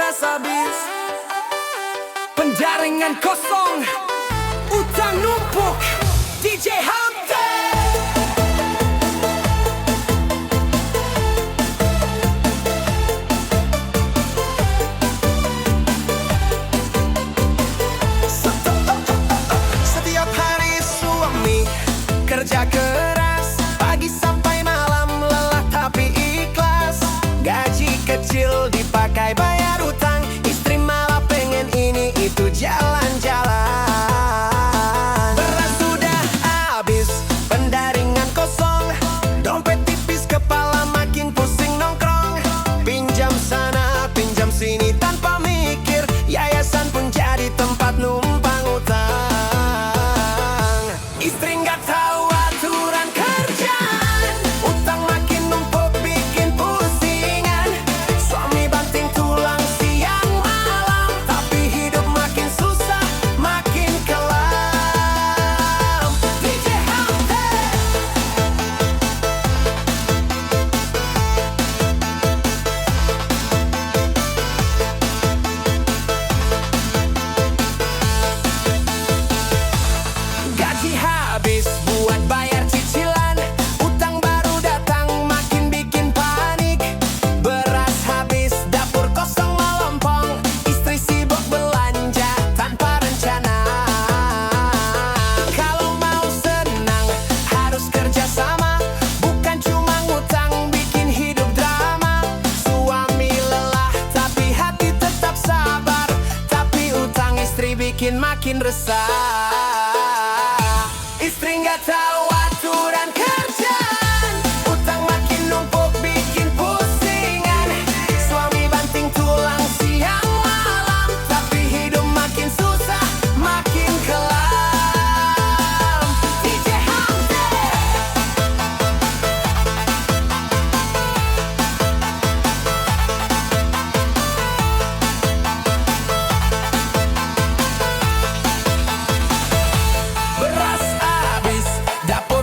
beras habis, penjaringan kosong, utang numpuk. DJ Hamte. Setiap hari suami kerja keras, pagi sampai malam lelah tapi ikhlas. Gaji kecil dipakai bayar utang, istri malah pengen ini itu jalan-jalan. Beras sudah habis, pendaringan kosong, dompet tipis, kepala makin pusing nongkrong. Pinjam sana, pinjam sini tanpa mikir, yayasan pun jadi tempat numpang utang. Istri nggak tahu aturan kerjaan, utang makin numpuk bikin pusingan. Suami banting tulang siang malam, tapi hidup makin susah, makin kelam. DJ Hamte. Gaji habis buat bayar cicilan, utang baru datang makin bikin panik. Beras habis, dapur kosong melompong, istri sibuk belanja tanpa rencana. Kalau mau senang harus kerja sama, bukan cuma ngutang bikin hidup drama. Suami lelah tapi hati tetap sabar, tapi utang istri bikin makin resah. Istri nggak tahu aturan kerjaan, utang makin numpuk bikin pusingan. Suami banting tulang siang malam, tapi hidup makin susah, makin kelam. DJ Hamte. Beras habis, dapur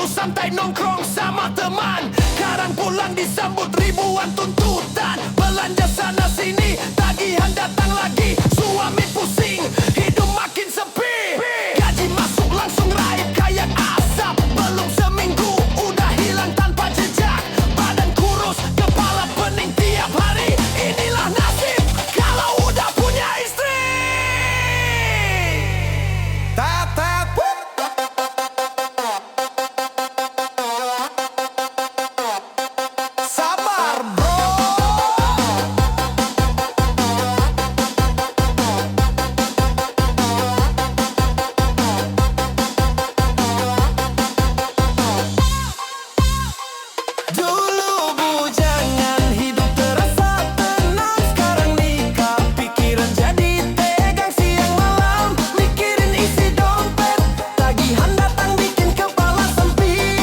Dulu santai nongkrong sama teman, sekarang pulang disambut ribuan tuntutan. Belanja sana sini, tagihan datang lagi. Suami pusing, hidup makin sepi. Gaji masuk langsung raib kayak asap. Belum seminggu udah hilang tanpa jejak. Badan kurus, kepala pening tiap hari. Inilah nasib kalau udah punya istri. Tat. Sabar bro. Dulu bujangan, hidup terasa tenang. Sekarang nikah, pikiran jadi tegang siang malam. Mikirin isi dompet, tagihan datang bikin kepala sempit.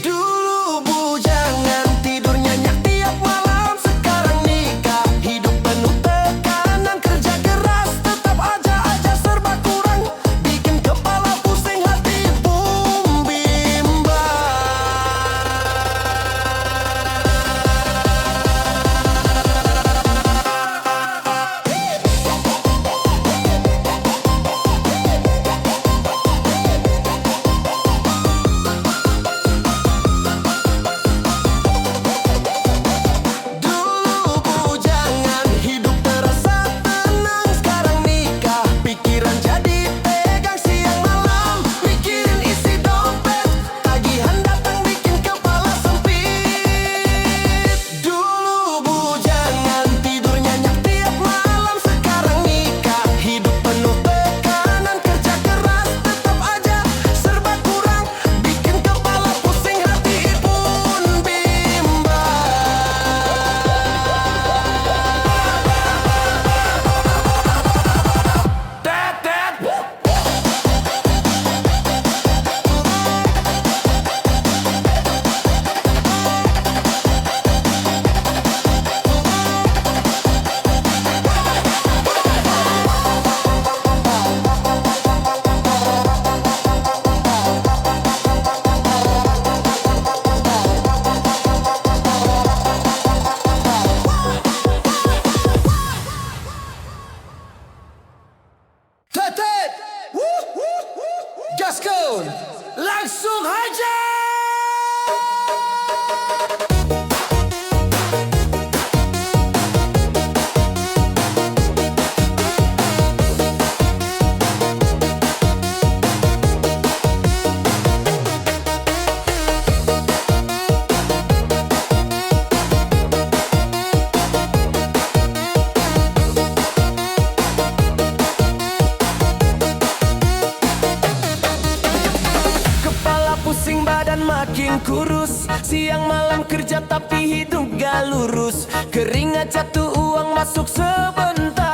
Dulu bujangan, tidur nyenyak tiap malam. Sekarang nikah, hidup penuh tekanan. Kerja keras, tetap aja serba kurang. Bikin kepala pusing, hati pun bimbang. Dulu bujangan, hidup terasa tenang. Sekarang nikah, pikiran jadi tegang siang malam. Mikirin isi dompet, tagihan datang bikin kepala sempit. Dulu bujangan, tidur nyenyak tiap malam. Sekarang nikah, hidup penuh tekanan. Kerja keras, tetap aja serba kurang. Bikin kepala pusing, hati pun bimbang. Tet. Tetet, gaskon, langsung aja. Kepala pusing, badan makin kurus. Siang malam kerja tapi hidup gak lurus. Keringat jatuh, uang masuk sebentar.